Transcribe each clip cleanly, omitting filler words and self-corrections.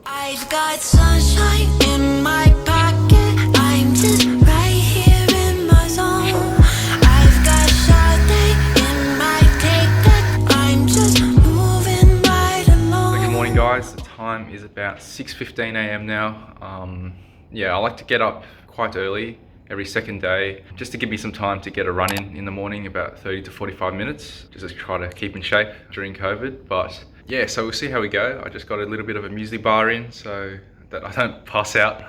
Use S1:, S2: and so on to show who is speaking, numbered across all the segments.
S1: I've got sunshine in my pocket. I'm just right here in my zone. I've got Sade in my take that. I'm just moving right along.
S2: Good morning, guys. The time is about 6:15 a.m. now. Yeah, I like to get up quite early every second day just to give me some time to get a run in the morning, about 30 to 45 minutes, just to try to keep in shape during COVID. But yeah, so we'll see how we go. I just got a little bit of a muesli bar in so that I don't pass out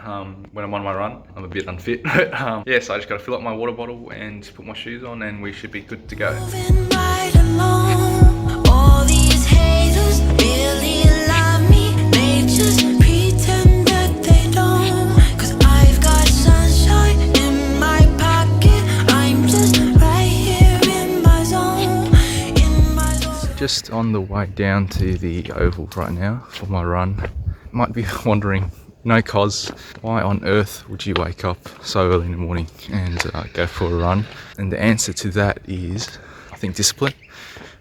S2: when I'm on my run. I'm a bit unfit, but yeah, so I just got to fill up my water bottle and put my shoes on and we should be good to go.
S1: Moving right along. All these haters really love me. They just pretend that they don't. 'Cause I've got sunshine in my pocket. I'm just right here in my zone. In my zone.
S2: Just on the way down to the oval right now for my run. Might be wondering, Cos, why on earth would you wake up so early in the morning and go for a run? And the answer to that is, I think, discipline.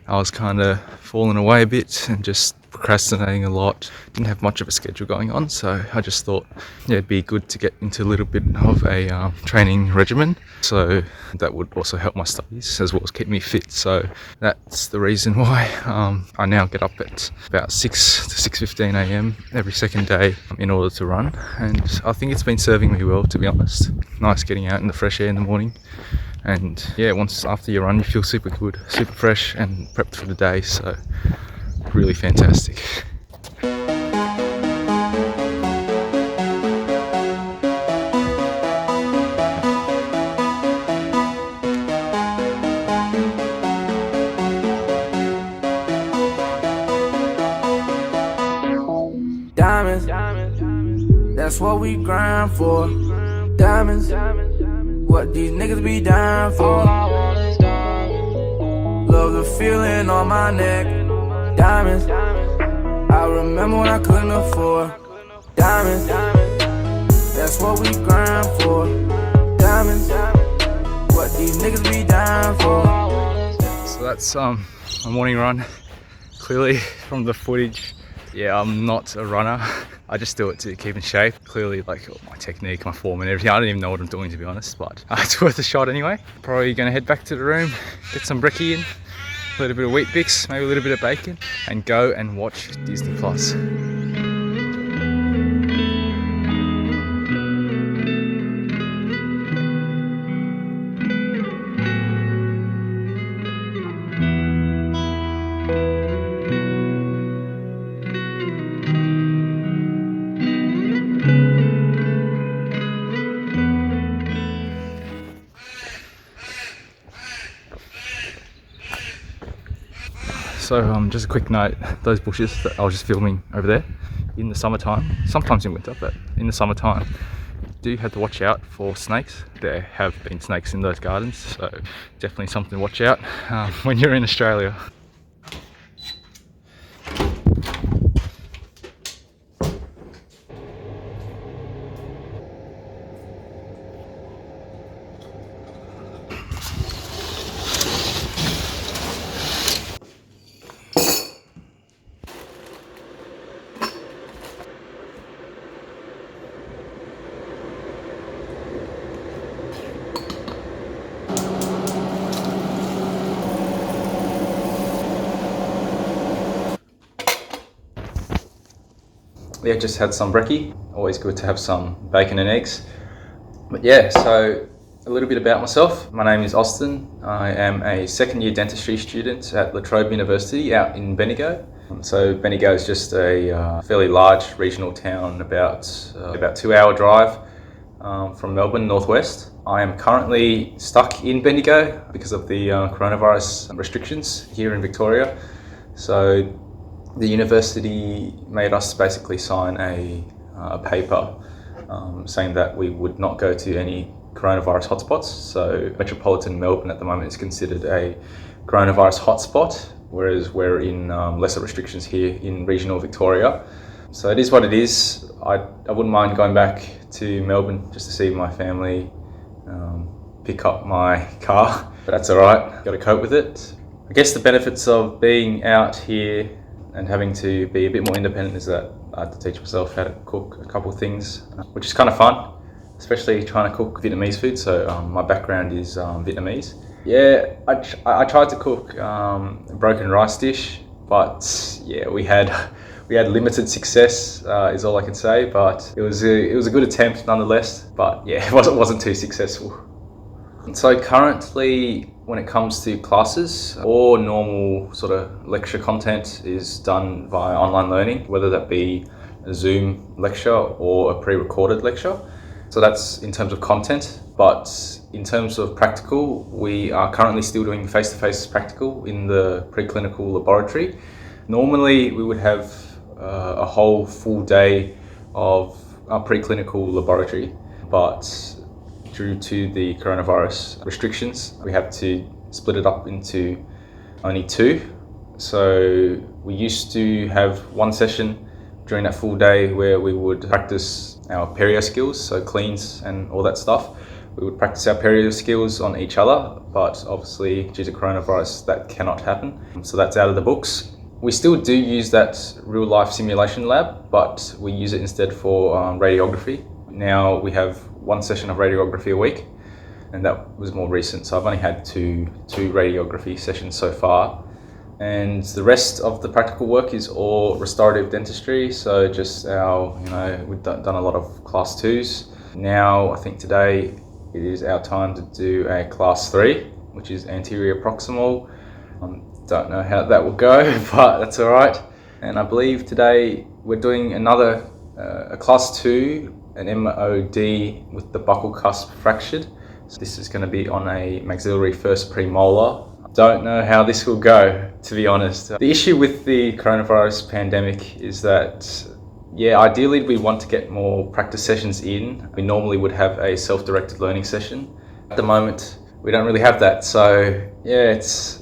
S2: I was kind of falling away a bit and just procrastinating a lot. Didn't have much of a schedule going on, so I just thought, yeah, it'd be good to get into a little bit of a training regimen. So that would also help my studies as well as keep me fit. So that's the reason why I now get up at about 6 to 6:15 a.m. every second day in order to run. And I think it's been serving me well, to be honest. Nice getting out in the fresh air in the morning. And yeah, once after you run, you feel super good, super fresh and prepped for the day. So really fantastic.
S3: Diamonds, that's what we grind for. Diamonds, what these niggas be dying for. Love the feeling on my neck. Diamonds, I remember when I couldn't afford. Diamonds, that's what we grind for. Diamonds, what these niggas be dying for.
S2: So that's a morning run. Clearly from the footage, yeah, I'm not a runner. I just do it to keep in shape. Clearly, like my technique, my form and everything, I don't even know what I'm doing, to be honest, but it's worth a shot anyway. Probably gonna head back to the room, get some brekkie in, a little bit of wheat bix, maybe a little bit of bacon, and go and watch Disney Plus. So just a quick note, those bushes that I was just filming over there in the summertime, sometimes in winter, but in the summertime, do have to watch out for snakes. There have been snakes in those gardens, so definitely something to watch out when you're in Australia. Yeah, just had some brekkie. Always good to have some bacon and eggs. But yeah, so a little bit about myself. My name is Austin. I am a second year dentistry student at Trobe University out in Bendigo. So Bendigo is just a fairly large regional town, about 2-hour drive from Melbourne, northwest. I am currently stuck in Bendigo because of the coronavirus restrictions here in Victoria. So the university made us basically sign a paper saying that we would not go to any coronavirus hotspots. So metropolitan Melbourne at the moment is considered a coronavirus hotspot, whereas we're in lesser restrictions here in regional Victoria. So it is what it is. I wouldn't mind going back to Melbourne just to see my family, pick up my car, but that's all right, got to cope with it. I guess the benefits of being out here and having to be a bit more independent is that I had to teach myself how to cook a couple of things, which is kind of fun, especially trying to cook Vietnamese food. So my background is Vietnamese. Yeah, I tried to cook a broken rice dish, but yeah, we had limited success, is all I can say. But it was a good attempt nonetheless. But yeah, it wasn't too successful. So currently, when it comes to classes or normal sort of lecture content is done via online learning, whether that be a Zoom lecture or a pre-recorded lecture. So that's in terms of content, but in terms of practical, we are currently still doing face-to-face practical in the preclinical laboratory. Normally, we would have a whole full day of our preclinical laboratory, but due to the coronavirus restrictions, we have to split it up into only 2. So we used to have one session during that full day where we would practice our perio skills, so cleans and all that stuff. We would practice our perio skills on each other, but obviously due to coronavirus that cannot happen. So that's out of the books. We still do use that real life simulation lab, but we use it instead for radiography. Now we have one session of radiography a week, and that was more recent. So I've only had two radiography sessions so far. And the rest of the practical work is all restorative dentistry. So just we've done a lot of class 2s. Now I think today it is our time to do a class 3, which is anterior proximal. Don't know how that will go, but that's all right. And I believe today we're doing another a class 2, an MOD with the buccal cusp fractured. So this is going to be on a maxillary first premolar. Don't know how this will go, to be honest. The issue with the coronavirus pandemic is that, yeah, ideally we want to get more practice sessions in. We normally would have a self-directed learning session. At the moment, we don't really have that. So yeah, it's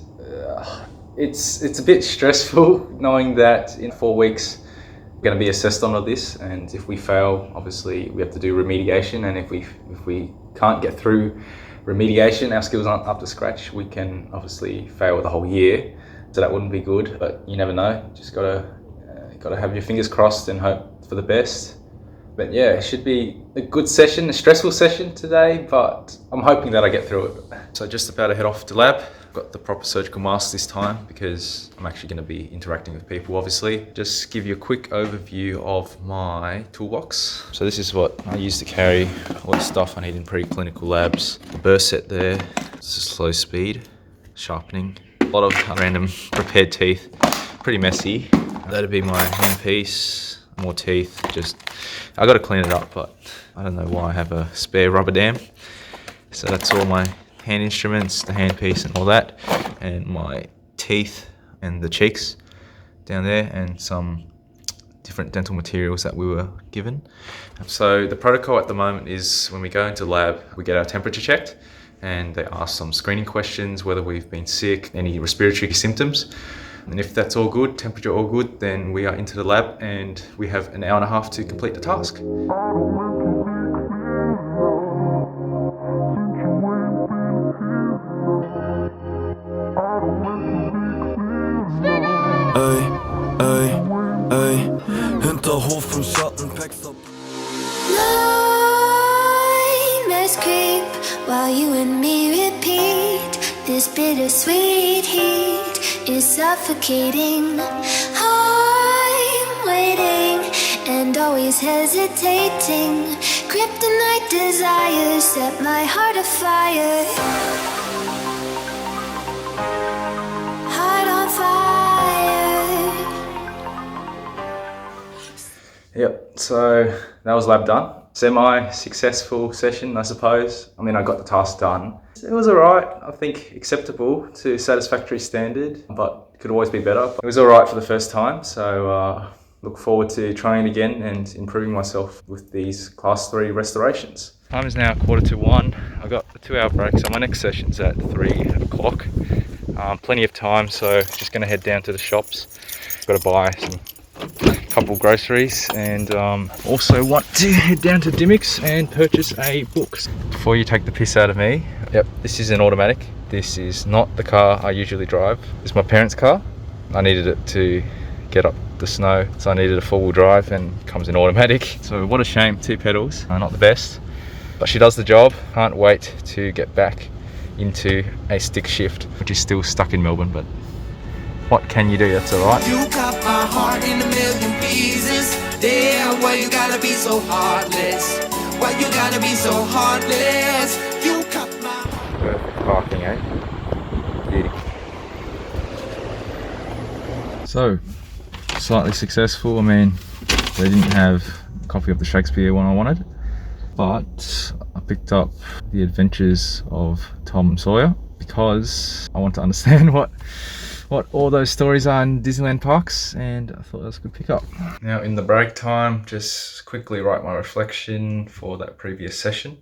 S2: a bit stressful knowing that in 4 weeks we're going to be assessed on all this, and if we fail, obviously we have to do remediation, and if we can't get through remediation, our skills aren't up to scratch, we can obviously fail the whole year. So that wouldn't be good, but you never know. Just gotta have your fingers crossed and hope for the best. But yeah, it should be a good session, a stressful session today, but I'm hoping that I get through it. So just about to head off to lab. Got the proper surgical mask this time because I'm actually going to be interacting with people, obviously. Just give you a quick overview of my toolbox. So this is what I use to carry all the stuff I need in preclinical labs. The burst set there, this is slow speed, sharpening, a lot of random prepared teeth, pretty messy. That'd be my handpiece, more teeth, I got to clean it up, but I don't know why I have a spare rubber dam. So that's all my hand instruments, the handpiece and all that, and my teeth and the cheeks down there, and some different dental materials that we were given. So the protocol at the moment is when we go into lab, we get our temperature checked, and they ask some screening questions, whether we've been sick, any respiratory symptoms. And if that's all good, temperature all good, then we are into the lab and we have an hour and a half to complete the task.
S1: Hinterhof im Schatten, packs up. Nightmares creep while you and me repeat. This bittersweet heat is suffocating. I'm waiting and always hesitating. Kryptonite desires set my heart afire. Heart on fire.
S2: Yep, so that was lab done. Semi-successful session, I suppose. I mean, I got the task done. It was alright, I think acceptable to satisfactory standard, but could always be better. It was alright for the first time, so look forward to trying again and improving myself with these class 3 restorations. Time is now 1:45. I've got a 2-hour break, so my next session's at 3 o'clock. Plenty of time, so just going to head down to the shops. Got to buy some couple groceries, and also want to head down to Dimmicks and purchase a book. Before you take the piss out of me, yep, this is an automatic. This is not the car I usually drive. It's my parents' car. I needed it to get up the snow, so I needed a four-wheel drive, and it comes in automatic. So what a shame, 2 pedals, not the best, but she does the job. Can't wait to get back into a stick shift, which is still stuck in Melbourne, but what can you do? That's all right.
S3: You cut my heart in a million pieces. Damn, why you gotta be so heartless? Why you gotta be so heartless? You cut my
S2: Perfect parking, eh? Beauty. So, slightly successful. I mean, they didn't have a copy of the Shakespeare one I wanted, but I picked up The Adventures of Tom Sawyer because I want to understand what all those stories are in Disneyland parks, and I thought that was a good pickup. Now in the break time, just quickly write my reflection for that previous session,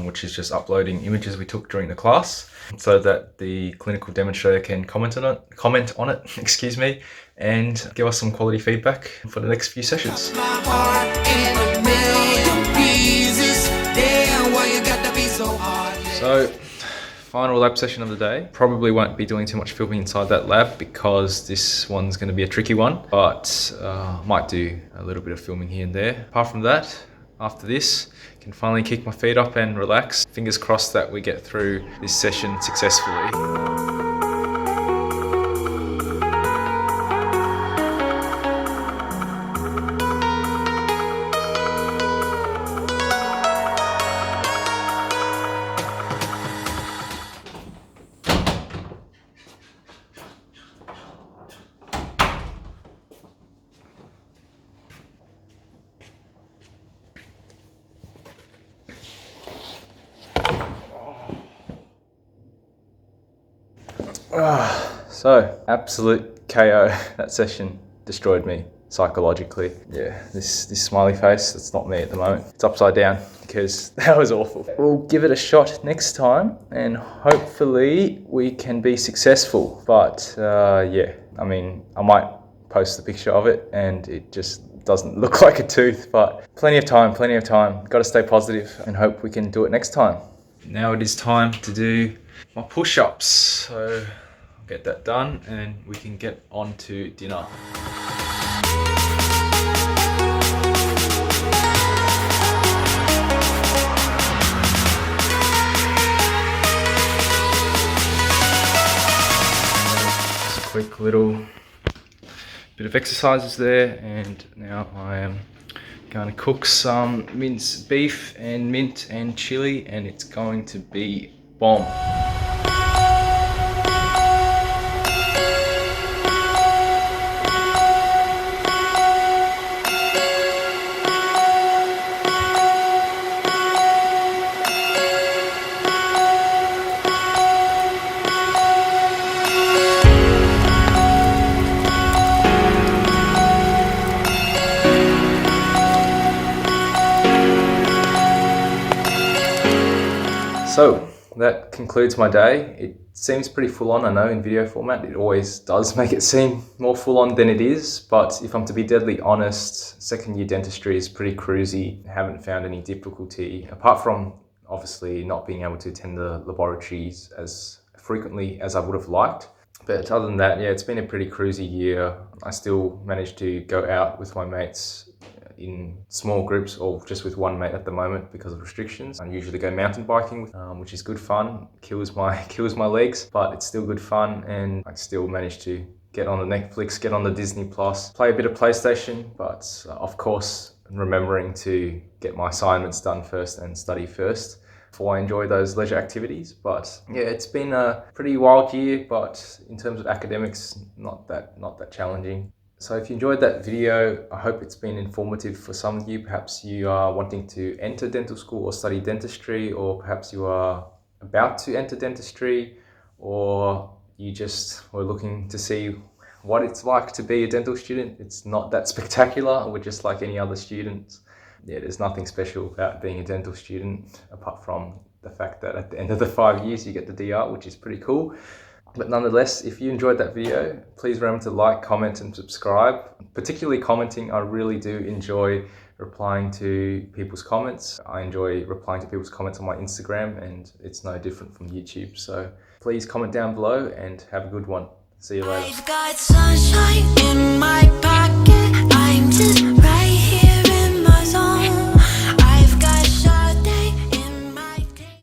S2: which is just uploading images we took during the class so that the clinical demonstrator can comment on it, excuse me, and give us some quality feedback for the next few sessions.
S3: my heart in a million pieces. Damn, why you gotta be so heartless?
S2: So, final lab session of the day. Probably won't be doing too much filming inside that lab because this one's going to be a tricky one, but might do a little bit of filming here and there. Apart from that, after this, I can finally kick my feet up and relax. Fingers crossed that we get through this session successfully. So, absolute KO. That session destroyed me psychologically. Yeah, this smiley face, that's not me at the moment. It's upside down because that was awful. We'll give it a shot next time and hopefully we can be successful. But yeah, I mean, I might post the picture of it and it just doesn't look like a tooth, but plenty of time. Got to stay positive and hope we can do it next time. Now it is time to do my push-ups. So I'll get that done and we can get on to dinner. Just a quick little bit of exercises there, and now I am going to cook some minced beef and mint and chili, and it's going to be bomb. So that concludes my day. It seems pretty full on, I know, in video format. It always does make it seem more full on than it is, but if I'm to be deadly honest, second year dentistry is pretty cruisy. I haven't found any difficulty, apart from obviously not being able to attend the laboratories as frequently as I would have liked. But other than that, yeah, it's been a pretty cruisy year. I still managed to go out with my mates in small groups, or just with one mate at the moment because of restrictions. I usually go mountain biking, which is good fun. Kills my legs, but it's still good fun, and I still manage to get on the Netflix, get on the Disney Plus, play a bit of PlayStation, but of course remembering to get my assignments done first and study first before I enjoy those leisure activities. But yeah, it's been a pretty wild year, but in terms of academics, not that challenging. So if you enjoyed that video, I hope it's been informative for some of you. Perhaps you are wanting to enter dental school or study dentistry, or perhaps you are about to enter dentistry, or you just were looking to see what it's like to be a dental student. It's not that spectacular. We're just like any other students. Yeah, there's nothing special about being a dental student apart from the fact that at the end of the 5 years you get the DR, which is pretty cool. But nonetheless, if you enjoyed that video, please remember to like, comment and subscribe. Particularly commenting, I really do enjoy replying to people's comments. I enjoy replying to people's comments on my Instagram, and it's no different from YouTube. So please comment down below and have a good one. See you later.
S1: I've got sunshine in my